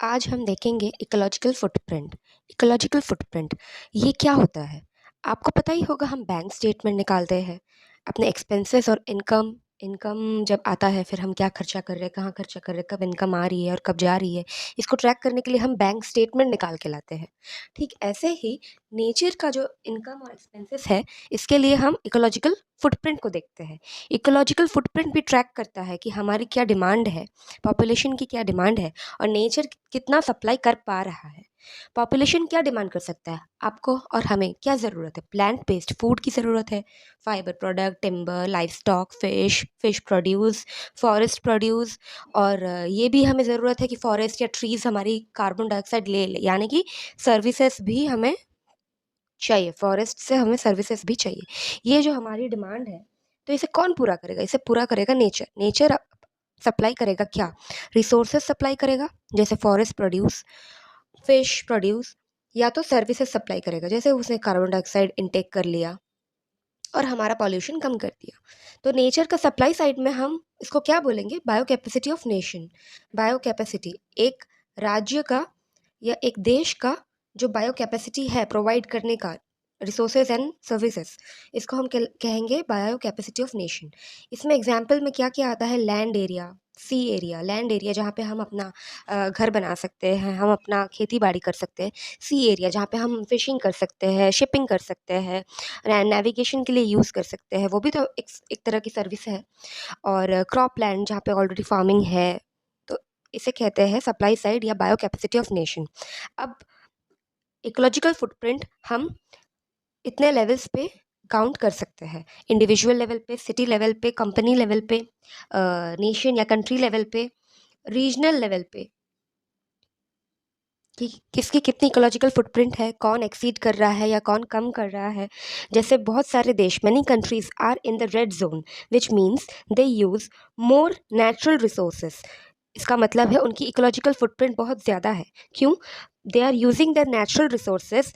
आज हम देखेंगे इकोलॉजिकल फुटप्रिंट। इकोलॉजिकल फुटप्रिंट ये क्या होता है? आपको पता ही होगा, हम बैंक स्टेटमेंट निकालते हैं, अपने एक्सपेंसेस और इनकम इनकम जब आता है फिर हम क्या खर्चा कर रहे हैं, कहाँ खर्चा कर रहे हैं, कब इनकम आ रही है और कब जा रही है, इसको ट्रैक करने के लिए हम बैंक स्टेटमेंट निकाल के लाते हैं। ठीक ऐसे ही नेचर का जो इनकम और एक्सपेंसेस है, इसके लिए हम इकोलॉजिकल फुटप्रिंट को देखते हैं। इकोलॉजिकल फुटप्रिंट भी ट्रैक करता है कि हमारी क्या डिमांड है, पॉपुलेशन की क्या डिमांड है और नेचर कितना सप्लाई कर पा रहा है। पॉपुलेशन क्या डिमांड कर सकता है, आपको और हमें क्या ज़रूरत है? प्लांट बेस्ड फूड की ज़रूरत है, fibre product, timber, life stock, fish produce, forest produce. और ये भी हमें ज़रूरत है कि फॉरेस्ट या ट्रीज़ हमारी कार्बन डाइऑक्साइड ले ले, यानी कि सर्विसेज भी हमें चाहिए, फॉरेस्ट से हमें सर्विसेज भी चाहिए। ये जो हमारी डिमांड है, तो इसे कौन पूरा करेगा? इसे पूरा करेगा नेचर। नेचर सप्लाई करेगा क्या? रिसोर्सेज सप्लाई करेगा, जैसे फॉरेस्ट प्रोड्यूस, फिश प्रोड्यूस, या तो सर्विसेज सप्लाई करेगा, जैसे उसने कार्बन डाइऑक्साइड इनटेक कर लिया और हमारा पॉल्यूशन कम कर दिया। तो नेचर का सप्लाई साइड में हम इसको क्या बोलेंगे? Bio capacity of nation. Bio capacity एक राज्य का या एक देश का जो बायो कैपेसिटी है प्रोवाइड करने का, रिसोर्सेज एंड सर्विसेज, इसको हम कहेंगे बायो कैपेसिटी ऑफ नेशन। इसमें एग्जाम्पल में क्या क्या आता है? लैंड एरिया, सी एरिया। लैंड एरिया जहाँ पे हम अपना घर बना सकते हैं, हम अपना खेती बाड़ी कर सकते हैं। सी एरिया जहाँ पे हम फिशिंग कर सकते हैं, शिपिंग कर सकते हैं, नेविगेशन के लिए यूज़ कर सकते हैं, वो भी तो एक तरह की सर्विस है। और क्रॉप लैंड जहाँ पे ऑलरेडी फार्मिंग है, तो इसे कहते हैं सप्लाई साइड या बायो कैपेसिटी ऑफ नेशन। अब इकोलॉजिकल फुटप्रिंट हम इतने लेवल्स पे काउंट कर सकते हैं, इंडिविजुअल लेवल पे, सिटी लेवल पे, कंपनी लेवल पे, नेशन या कंट्री लेवल पे, रीजनल लेवल पे, कि किसकी कितनी इकोलॉजिकल फुटप्रिंट है, कौन एक्सीड कर रहा है या कौन कम कर रहा है। जैसे बहुत सारे देश, many countries are in the red zone, which means they use more natural resources. इसका मतलब है उनकी इकोलॉजिकल फुटप्रिंट बहुत ज़्यादा है। क्यों? They are using their natural resources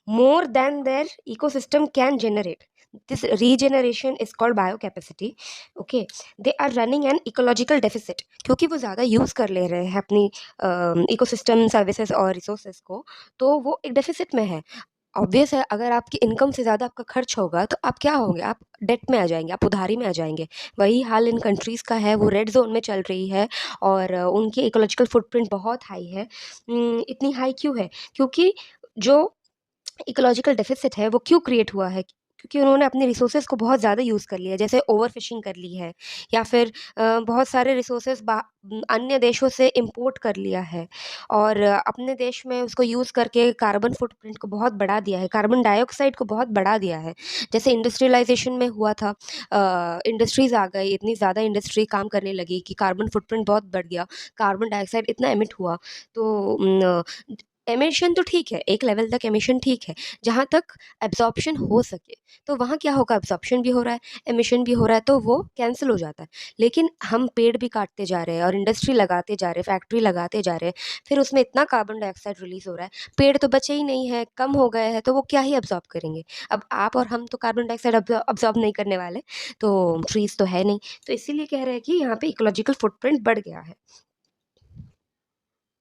more than their ecosystem can generate. This regeneration is called biocapacity. Okay, they are running an ecological deficit क्योंकि वो ज़्यादा यूज़ कर ले रहे हैं अपनी इकोसिस्टम सर्विसेज और रिसोर्सेज को, तो वो एक डेफिसिट में है। ऑब्वियस है, अगर आपकी इनकम से ज़्यादा आपका खर्च होगा तो आप क्या होंगे? आप डेट में आ जाएंगे, आप उधारी में आ जाएंगे। वही हाल इन कंट्रीज़ का है, वो रेड जोन में चल रही है और उनकी इकोलॉजिकल फुटप्रिंट बहुत हाई है। इतनी हाई क्यों है? क्योंकि जो इकोलॉजिकल डेफिसिट है वो क्यों क्रिएट हुआ है? क्योंकि उन्होंने अपने रिसोर्सेज को बहुत ज़्यादा यूज़ कर लिया है, जैसे ओवर फिशिंग कर ली है, या फिर बहुत सारे रिसोर्सेज अन्य देशों से इंपोर्ट कर लिया है और अपने देश में उसको यूज़ करके कार्बन फुटप्रिंट को बहुत बढ़ा दिया है, कार्बन डाइऑक्साइड को बहुत बढ़ा दिया है। जैसे इंडस्ट्रियलाइजेशन में हुआ था, इंडस्ट्रीज़ आ गई, इतनी ज़्यादा इंडस्ट्री काम करने लगी कि कार्बन फुटप्रिंट बहुत बढ़ गया, कार्बन डाइऑक्साइड इतना एमिट हुआ। तो एमिशन तो ठीक है, एक लेवल तक एमिशन ठीक है, जहाँ तक एब्ज़ॉर्प्शन हो सके, तो वहाँ क्या होगा? एब्ज़ॉर्प्शन भी हो रहा है, एमिशन भी हो रहा है, तो वो कैंसल हो जाता है। लेकिन हम पेड़ भी काटते जा रहे हैं और इंडस्ट्री लगाते जा रहे हैं, फैक्ट्री लगाते जा रहे हैं, फिर उसमें इतना कार्बन डाइऑक्साइड रिलीज़ हो रहा है, पेड़ तो बचे ही नहीं हैं, कम हो गए हैं, तो वो क्या ही एब्ज़ॉर्ब करेंगे? अब आप और हम तो कार्बन डाइऑक्साइड अब्ज़ॉर्ब नहीं करने वाले, तो ट्रीज़ तो है नहीं। तो इसीलिए कह रहे हैं कि यहाँ पे इकोलॉजिकल फुटप्रिंट बढ़ गया है।